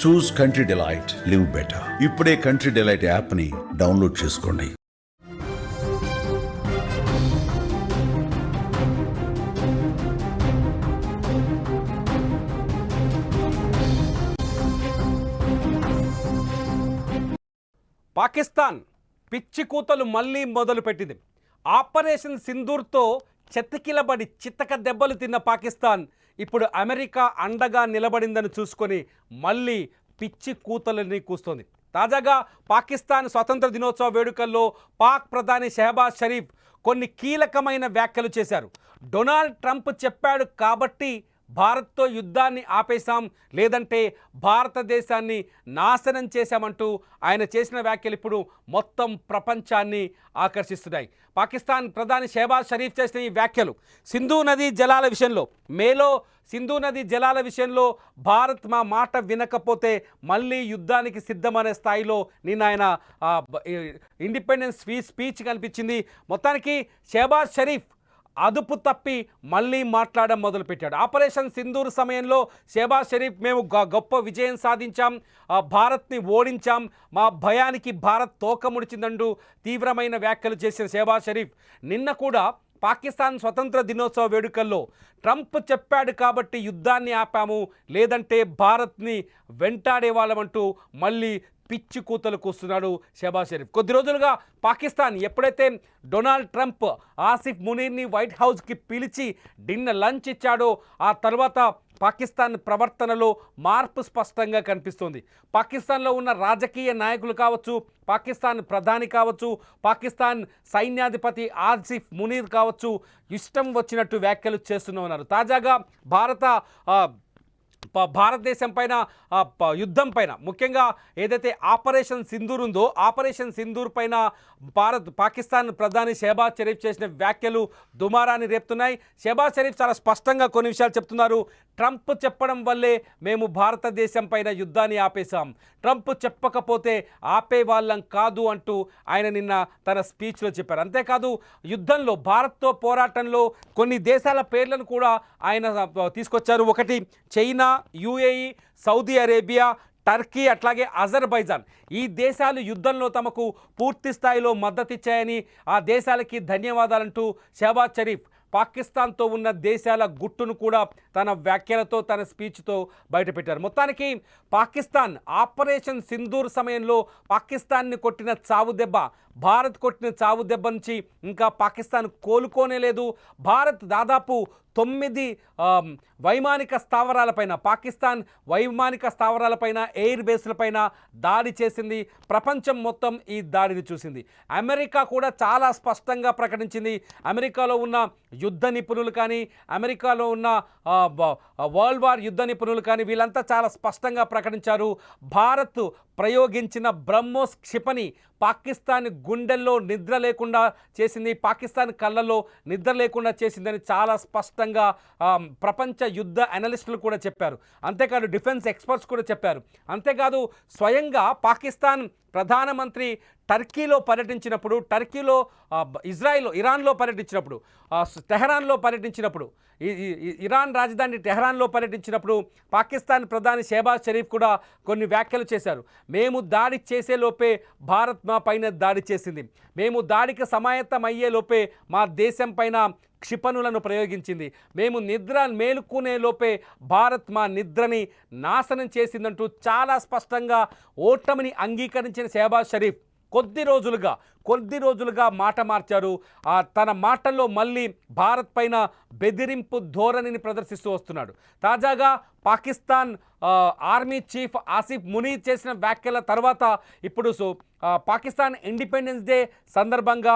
చూస్ country delight, live better. ఇప్పుడే country delight యాప్ని download చేసుకోండి. పాకిస్తాన్ పిచ్చి కూతలు మళ్ళీ మొదలుపెట్టింది. ఆపరేషన్ సింధూర్తో చెత్తకిలబడి చిత్తక దెబ్బలు తిన్న పాకిస్తాన్ ఇప్పుడు అమెరికా అండగా నిలబడిందని చూసుకొని మళ్ళీ పిచ్చి కూతలని కూస్తోంది. తాజాగా పాకిస్తాన్ స్వతంత్ర దినోత్సవ వేడుకల్లో పాక్ ప్రధాని షెహబాజ్ షరీఫ్ కొన్ని కీలకమైన వ్యాఖ్యలు చేశారు. డొనాల్డ్ ట్రంప్ చెప్పాడు కాబట్టి భారత్తో యుద్ధాన్ని ఆపేశాం, లేదంటే భారతదేశాన్ని నాశనం చేశామంటూ ఆయన చేసిన వ్యాఖ్యలు ఇప్పుడు మొత్తం ప్రపంచాన్ని ఆకర్షిస్తున్నాయి. పాకిస్తాన్ ప్రధాని షెహబాజ్ షరీఫ్ చేసిన ఈ వ్యాఖ్యలు సింధు నదీ జలాల విషయంలో, మేలో సింధు నదీ జలాల విషయంలో భారత్ మా మాట వినకపోతే మళ్ళీ యుద్ధానికి సిద్ధమనే స్థాయిలో నిన్న ఆయన ఇండిపెండెన్స్ స్పీచ్ కనిపించింది. మొత్తానికి షెహబాజ్ షరీఫ్ అదుపు తప్పి మళ్ళీ మాట్లాడడం మొదలుపెట్టాడు. ఆపరేషన్ సింధూర్ సమయంలో షెహబాజ్ షరీఫ్ మేము గొప్ప విజయం సాధించాం, భారత్ని ఓడించాం, మా భయానికి భారత్ తోక ముడిచిందంటూ తీవ్రమైన వ్యాఖ్యలు చేసిన షెహబాజ్ షరీఫ్ నిన్న కూడా పాకిస్తాన్ స్వతంత్ర దినోత్సవ వేడుకల్లో ట్రంప్ చెప్పాడు కాబట్టి యుద్ధాన్ని ఆపాము, లేదంటే భారత్ని వెంటాడేవాళ్ళమంటూ మళ్ళీ పిచ్చి కూతలు కూస్తున్నాడు షెహబాజ్ షరీఫ్. కొద్ది రోజులుగా పాకిస్తాన్ ఎప్పుడైతే డొనాల్డ్ ట్రంప్ ఆసిఫ్ మునీర్ని వైట్ హౌస్కి పిలిచి లంచ్ ఇచ్చాడో ఆ తర్వాత పాకిస్తాన్ ప్రవర్తనలో మార్పు స్పష్టంగా కనిపిస్తుంది. పాకిస్తాన్లో ఉన్న రాజకీయ నాయకులు కావచ్చు, పాకిస్తాన్ ప్రధాని కావచ్చు, పాకిస్తాన్ సైన్యాధిపతి ఆసిఫ్ మునీర్ కావచ్చు, ఇష్టం వచ్చినట్టు వ్యాఖ్యలు చేస్తూనే ఉన్నారు. తాజాగా భారతదేశం పైన యుద్ధం పైన, ముఖ్యంగా ఏదైతే ఆపరేషన్ సింధూర్ ఉందో ఆపరేషన్ సింధూర్ పైన పాకిస్తాన్ ప్రధాని షెహబాజ్ షరీఫ్ చేసిన వ్యాఖ్యలు దుమారాన్ని రేపుతున్నాయి. షెహబాజ్ షరీఫ్ చాలా స్పష్టంగా కొన్ని విషయాలు చెప్తున్నారు. ట్రంప్ చెప్పడం వల్లే మేము భారతదేశం పైన యుద్ధాన్ని ఆపేశాం, ట్రంప్ చెప్పకపోతే ఆపే వాళ్ళం కాదు అంటూ ఆయన నిన్న తన స్పీచ్లో చెప్పారు. అంతేకాదు యుద్ధంలో భారత్తో పోరాటంలో కొన్ని దేశాల పేర్లను కూడా ఆయన తీసుకొచ్చారు. ఒకటి China, UAE, Saudi Arabia, Turkey, అట్లాగే అజర్బైజాన్. ఈ దేశాలు యుద్ధంలో తమకు పూర్తి స్థాయిలో మద్దతిచ్చాయని, ఆ దేశాలకి ధన్యవాదాలంటూ షెహబాజ్ షరీఫ్ పాకిస్తాన్తో ఉన్న దేశాల గుట్టును కూడా తన వ్యాఖ్యలతో, తన స్పీచ్తో బయటపెట్టారు. మొత్తానికి పాకిస్తాన్ ఆపరేషన్ సింధూర్ సమయంలో పాకిస్తాన్ని కొట్టిన చావు దెబ్బ, భారత్ కొట్టిన చావు దెబ్బ నుంచి ఇంకా పాకిస్తాన్ కోలుకోనే లేదు. భారత్ దాదాపు 9 వైమానిక స్థావరాలపైన, పాకిస్తాన్ వైమానిక స్థావరాలపైన, ఎయిర్ బేస్లపైన దాడి చేసింది. ప్రపంచం మొత్తం ఈ దాడిని చూసింది. అమెరికా కూడా చాలా స్పష్టంగా ప్రకటించింది. అమెరికాలో ఉన్న యుద్ధ నిపుణులు కానీ, అమెరికాలో ఉన్న వరల్డ్ వార్ యుద్ధ నిపుణులు కానీ వీళ్ళంతా చాలా స్పష్టంగా ప్రకటించారు. భారత్ ప్రయోగించిన బ్రహ్మోస్ క్షిపణి పాకిస్తాన్ గుండెల్లో నిద్ర లేకుండా చేసింది, పాకిస్తాన్ కళ్ళల్లో నిద్ర లేకుండా చేసిందని చాలా స్పష్టంగా ప్రపంచ యుద్ధ అనలిస్టులు కూడా చెప్పారు. అంతేకాదు డిఫెన్స్ ఎక్స్పర్ట్స్ కూడా చెప్పారు. అంతేకాదు స్వయంగా పాకిస్తాన్ ప్రధానమంత్రి టర్కీలో పర్యటించినప్పుడు, టర్కీలో ఇరాన్లో పర్యటించినప్పుడు, టెహరాన్లో పర్యటించినప్పుడు, ఇరాన్ రాజధాని టెహరాన్లో పర్యటించినప్పుడు పాకిస్తాన్ ప్రధాని షెహబాజ్ షరీఫ్ కూడా కొన్ని వ్యాఖ్యలు చేశారు. మేము దాడి చేసేలోపే భారత్ మా పైన దాడి చేసింది, మేము దాడికి సమాయత్తం అయ్యేలోపే మా దేశం పైన క్షిపణులను ప్రయోగించింది, మేము మేలుకునే లోపే భారత్ మా నిద్రని నాశనం చేసిందంటూ చాలా స్పష్టంగా ఓటమిని అంగీకరించిన షెహబాజ్ షరీఫ్ కొద్ది రోజులుగా మాట మార్చారు. తన మాటల్లో మళ్ళీ భారత్ పైన బెదిరింపు ధోరణిని ప్రదర్శిస్తూ వస్తున్నాడు. తాజాగా పాకిస్తాన్ ఆర్మీ చీఫ్ ఆసిఫ్ మునీర్ చేసిన వ్యాఖ్యల తర్వాత ఇప్పుడు పాకిస్తాన్ ఇండిపెండెన్స్ డే సందర్భంగా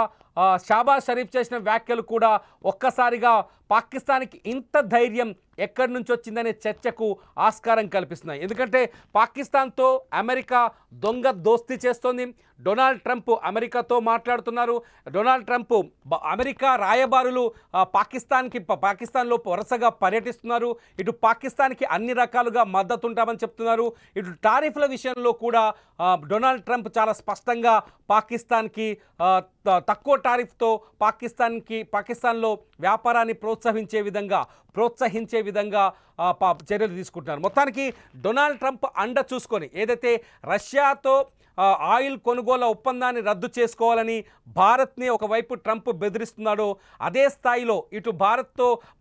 షెహబాజ్ షరీఫ్ చేసిన వ్యాఖ్యలు కూడా ఒక్కసారిగా పాకిస్తాన్కి ఇంత ధైర్యం ఎక్కడి నుంచి వచ్చిందనే చర్చకు ఆస్కారం కల్పిస్తున్నాయి. ఎందుకంటే పాకిస్తాన్తో అమెరికా దొంగ దోస్తీ చేస్తోంది. డొనాల్డ్ ట్రంప్ అమెరికాతో మాట్లాడుతున్నారు. డొనాల్డ్ ట్రంప్ అమెరికా రాయబారులు పాకిస్తాన్లో వరుసగా పర్యటిస్తున్నారు. ఇటు పాకిస్తాన్కి అన్ని రకాలుగా మద్దతు ఉంటామని చెప్తున్నారు. ఇటు టారిఫ్ల విషయంలో కూడా డొనాల్డ్ ట్రంప్ చాలా స్పష్టంగా పాకిస్తాన్కి తక్కువ టారిఫ్తో పాకిస్తాన్లో వ్యాపారాన్ని ప్రోత్సహించే విధంగా చర్యలు తీసుకుంటున్నారు. మొత్తానికి డొనాల్డ్ ట్రంప్ అండ చూసుకొని ఏదైతే రష్యాతో ఆయిల్ కొనుగోలు ఒప్పందాన్ని రద్దు చేసుకోవాలని భారత్ని ఒకవైపు ట్రంప్ బెదిరిస్తున్నాడో, అదే స్థాయిలో ఇటు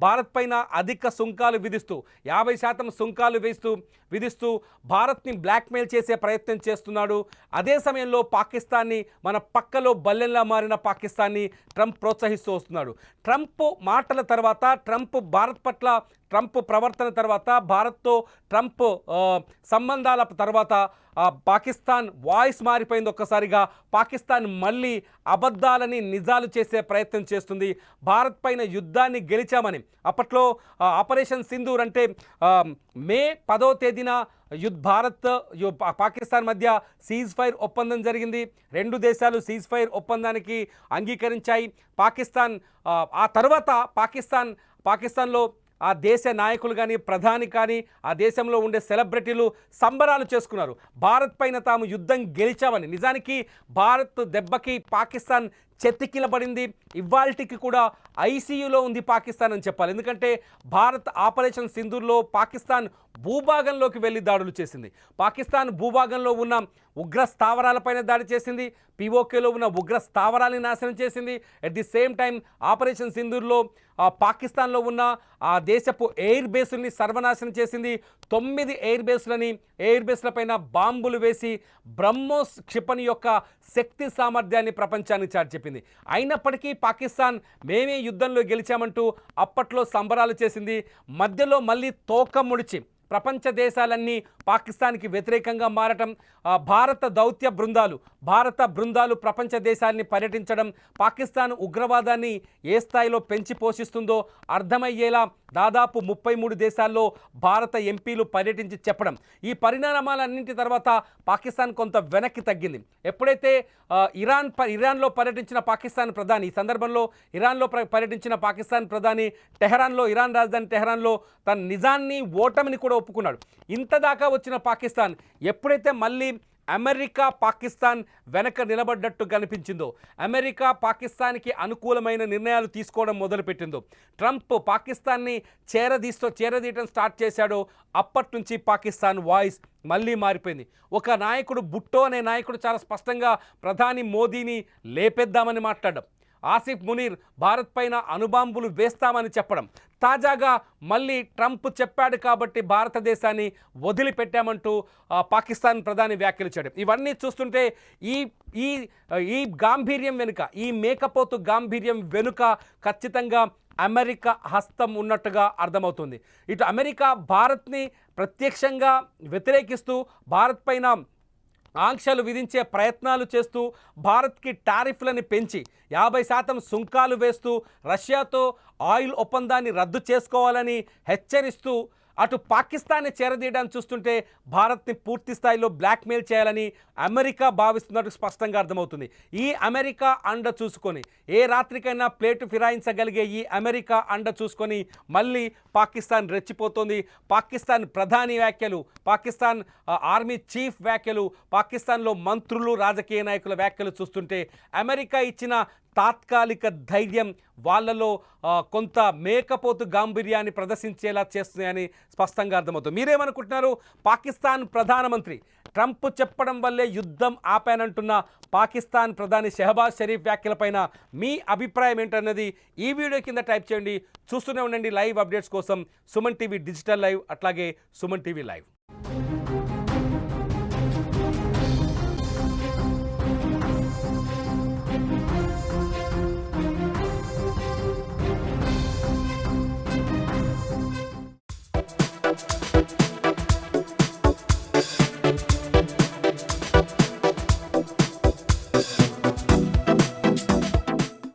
భారత్ పైన అధిక సుంకాలు విధిస్తూ 50% సుంకాలు విధిస్తూ భారత్ని బ్లాక్మెయిల్ చేసే ప్రయత్నం చేస్తున్నాడు. అదే సమయంలో పాకిస్తాన్ని, మన పక్కలో బల్లెంలా మారిన పాకిస్తాన్ని ట్రంప్ ప్రోత్సహిస్తూ వస్తున్నాడు. ట్రంప్ మాటల తర్వాత, ట్రంప్ ప్రవర్తన తర్వాత, భారత్తో ట్రంప్ సంబంధాల తర్వాత పాకిస్తాన్ వాయిస్ మారిపోయింది. ఒక్కసారిగా పాకిస్తాన్ మళ్ళీ అబద్ధాలని నిజాలు చేసే ప్రయత్నం చేస్తుంది. భారత్ పైన యుద్ధాన్ని గెలిచామని అప్పట్లో ఆపరేషన్ సింధూర్ అంటే మే 10వ తేదీన పాకిస్తాన్ మధ్య సీజ్ ఫైర్ ఒప్పందం జరిగింది. రెండు దేశాలు సీజ్ ఫైర్ ఒప్పందానికి అంగీకరించాయి. ఆ తర్వాత పాకిస్తాన్లో ఆ దేశ నాయకులు కానీ, ప్రధాని కానీ, ఆ దేశంలో ఉండే సెలబ్రిటీలు సంబరాలు చేసుకున్నారు. భారత్ పైన తాము యుద్ధం గెలిచామని. నిజానికి భారత్ దెబ్బకి పాకిస్తాన్ చెతికిలబడింది. ఇవాల్టికి కూడా ఐసీయూలో ఉంది పాకిస్తాన్ అని చెప్పాలి. ఎందుకంటే భారత్ ఆపరేషన్ సింధూర్లో పాకిస్తాన్ భూభాగంలోకి వెళ్ళి దాడులు చేసింది. పాకిస్తాన్ భూభాగంలో ఉన్న ఉగ్ర స్థావరాలపైన దాడి చేసింది. పీఓకేలో ఉన్న ఉగ్ర స్థావరాలని నాశనం చేసింది. At the same time operation సింధూర్లో పాకిస్తాన్లో ఉన్న ఆ దేశపు ఎయిర్ బేసుల్ని సర్వనాశనం చేసింది. 9 ఎయిర్ బేస్లపైన బాంబులు వేసి బ్రహ్మోస్ క్షిపణి యొక్క శక్తి సామర్థ్యాన్ని ప్రపంచానికి చాటి చెప్పింది. అయినప్పటికీ పాకిస్తాన్ మేమే యుద్ధంలో గెలిచామంటూ అప్పట్లో సంబరాలు చేసింది. మధ్యలో మళ్ళీ తోక ముడిచి ప్రపంచ దేశాలన్నీ పాకిస్తాన్కి వ్యతిరేకంగా మారటం, భారత బృందాలు ప్రపంచ దేశాలని పర్యటించడం, పాకిస్తాన్ ఉగ్రవాదాన్ని ఏ స్థాయిలో పెంచి పోషిస్తుందో అర్థమయ్యేలా దాదాపు 33 దేశాల్లో భారత ఎంపీలు పర్యటించి చెప్పడం. ఈ పరిణామాలన్నింటి తర్వాత పాకిస్తాన్ కొంత వెనక్కి తగ్గింది. ఎప్పుడైతే ఇరాన్లో పర్యటించిన పాకిస్తాన్ ప్రధాని, ఈ సందర్భంలో ఇరాన్లో పర్యటించిన పాకిస్తాన్ ప్రధాని ఇరాన్ రాజధాని టెహరాన్లో తన నిజాన్ని, ఓటమిని కూడా ఒప్పుకున్నాడు. ఇంతదాకా వచ్చిన పాకిస్తాన్ ఎప్పుడైతే మళ్ళీ అమెరికా పాకిస్తాన్ వెనక నిలబడ్డట్టు కనిపించిందో, అమెరికా పాకిస్తాన్కి అనుకూలమైన నిర్ణయాలు తీసుకోవడం మొదలుపెట్టిందో, ట్రంప్ పాకిస్తాన్ని చేరదీయటం స్టార్ట్ చేశాడో, అప్పటి నుంచి పాకిస్తాన్ వాయిస్ మళ్ళీ మారిపోయింది. ఒక నాయకుడు, భుట్టో అనే నాయకుడు చాలా స్పష్టంగా ప్రధాని మోదీని లేపేద్దామని మాట్లాడడం, ఆసిఫ్ మునీర్ భారత్ పైన అణుబాంబులు వేస్తామని చెప్పడం, తాజాగా మళ్ళీ ట్రంప్ చెప్పాడు కాబట్టి భారతదేశాన్ని వదిలిపెట్టామంటూ పాకిస్తాన్ ప్రధాని వ్యాఖ్యలు చేయడం, ఇవన్నీ చూస్తుంటే ఈ గాంభీర్యం వెనుక, ఈ మేకపోతు గాంభీర్యం వెనుక ఖచ్చితంగా అమెరికా హస్తం ఉన్నట్టుగా అర్థమవుతుంది. ఇటు అమెరికా భారత్ని ప్రత్యక్షంగా వ్యతిరేకిస్తూ భారత్ పైన ఆంక్షలు విధించే ప్రయత్నాలు చేస్తూ, భారత్కి టారిఫ్లని పెంచి 50% సుంకాలు వేస్తూ, రష్యాతో ఆయిల్ ఒప్పందాన్ని రద్దు చేసుకోవాలని హెచ్చరిస్తూ, అటు పాకిస్తాన్ని చేరదీయడానికి చూస్తుంటే భారత్ని పూర్తి స్థాయిలో బ్లాక్మెయిల్ చేయాలని అమెరికా భావిస్తున్నట్టు స్పష్టంగా అర్థమవుతుంది. ఈ అమెరికా అండ చూసుకొని, ఏ రాత్రికైనా ప్లేటు ఫిరాయించగలిగే ఈ అమెరికా అండ చూసుకొని మళ్ళీ పాకిస్తాన్ రెచ్చిపోతుంది. పాకిస్తాన్ ప్రధాని వ్యాఖ్యలు, పాకిస్తాన్ ఆర్మీ చీఫ్ వ్యాఖ్యలు, పాకిస్తాన్లో మంత్రులు, రాజకీయ నాయకుల వ్యాఖ్యలు చూస్తుంటే అమెరికా ఇచ్చిన తాత్కాలిక ధైర్యం వాళ్ళలో కొంత మేకపోతు గాంభీర్యాన్ని ప్రదర్శించేలా చేస్తున్నాయని స్పష్టంగా అర్థమవుతుంది. మీరేమనుకుంటున్నారు? పాకిస్తాన్ ప్రధానమంత్రి ట్రంప్ చెప్పడం వల్లే యుద్ధం ఆపానంటున్న పాకిస్తాన్ ప్రధాని షెహబాజ్ షరీఫ్ వ్యాఖ్యలపైన మీ అభిప్రాయం ఏంటన్నది ఈ వీడియో కింద టైప్ చేయండి. చూస్తూనే ఉండండి లైవ్ అప్డేట్స్ కోసం సుమన్ టీవీ డిజిటల్ లైవ్, అట్లాగే సుమన్ టీవీ లైవ్.